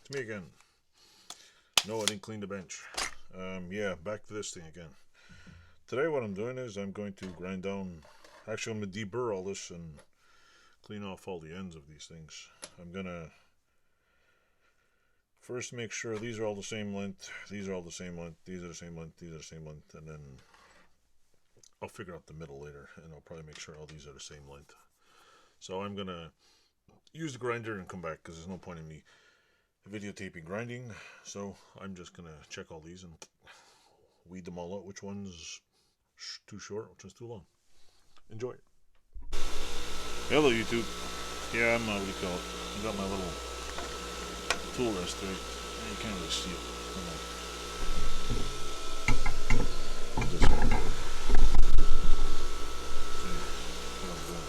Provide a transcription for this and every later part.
It's me again. No, I didn't clean the bench. Yeah, back to this thing again. Today what I'm doing is I'm going to grind down, actually I'm going to deburr all this and clean off all the ends of these things. I'm going to first make sure these are all the same length, these are all the same length, these are the same length, these are the same length, and then I'll figure out the middle later, and I'll probably make sure all these are the same length. So I'm going to use the grinder and come back because there's no point in me videotaping grinding. So I'm just going to check all these and weed them all out, which one's too short, which one's too long. Enjoy. Hello YouTube. Yeah, I'm what do you call it? I got my little tool rest right. You can't really see it. This one. See what I'm doing.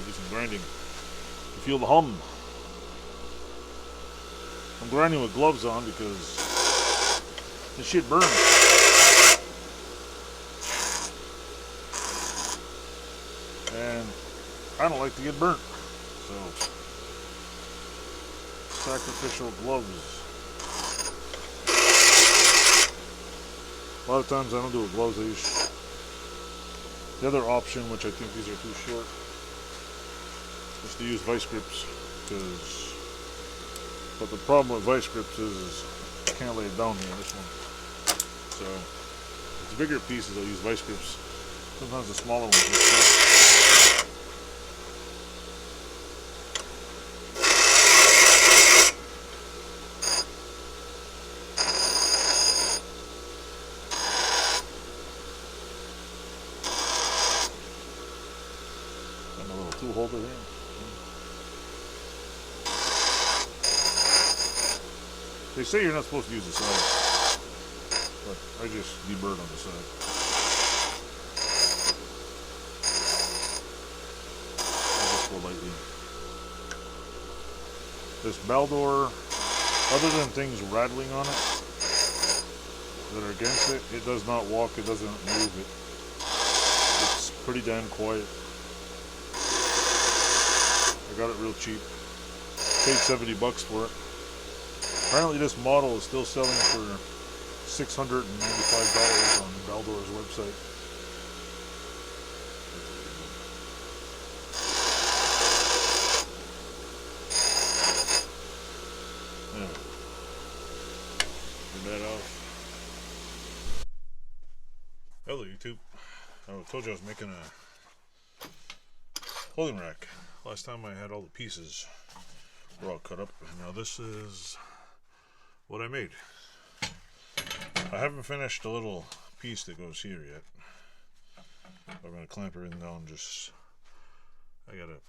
Do some grinding. You feel the hum. I'm grinding with gloves on because this shit burns. And I don't like to get burnt. So, sacrificial gloves. A lot of times I don't do it with gloves. I use the other option, which I think these are too short, is to use vice grips. But the problem with vice grips is I can't lay it down here, this one. So, with the bigger pieces I'll use vice grips. Sometimes the smaller ones get stuck. And a little tool holder here. They say you're not supposed to use the side, but I just deburred on the side. I'll just go lightly. This Baldor, other than things rattling on it that are against it, it does not walk, it doesn't move it. It's pretty damn quiet. I got it real cheap. Paid $70 for it. Apparently this model is still selling for $695 on Baldor's website. Anyway, turn that off. Hello YouTube. I told you I was making a clothing rack. Last time I had all the pieces were all cut up. Now this is what I made. I haven't finished the little piece that goes here yet. I'm going to clamp everything down. I gotta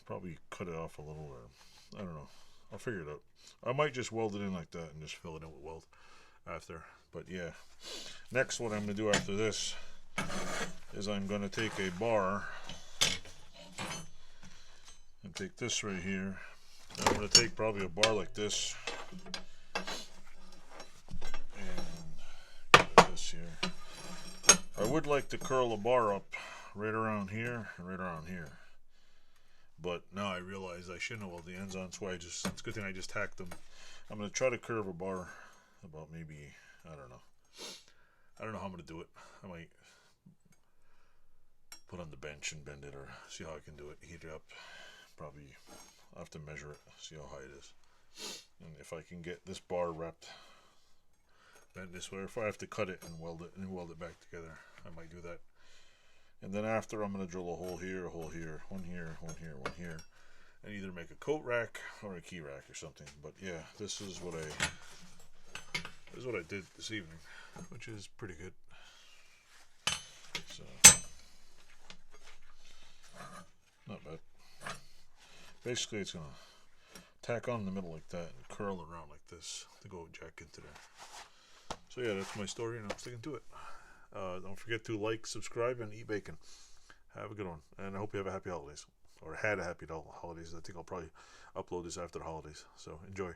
probably cut it off a little, or I don't know. I'll figure it out. I might just weld it in like that and just fill it in with weld after. But yeah, next what I'm going to do after this is I'm going to take a bar and take this right here. And I'm going to take probably a bar like this. Here. I would like to curl a bar up right around here and right around here, but now I realize I shouldn't have welded the ends on, so it's a good thing I just tacked them. I'm going to try to curve a bar about maybe, I don't know how I'm going to do it. I might put on the bench and bend it, or see how I can do it, heat it up. Probably I'll have to measure it, see how high it is, and if I can get this bar wrapped bent this way, or if I have to cut it and weld it back together, I might do that. And then after, I'm going to drill a hole here, one here, one here, one here, and either make a coat rack or a key rack or something. But yeah, this is what I did this evening, which is pretty good. So not bad. Basically, it's going to tack on in the middle like that and curl around like this to go jack into there. So yeah, that's my story, and I'm sticking to it. Don't forget to like, subscribe, and eat bacon. Have a good one, and I hope you have a happy holidays, or had a happy holidays. I think I'll probably upload this after the holidays. So enjoy.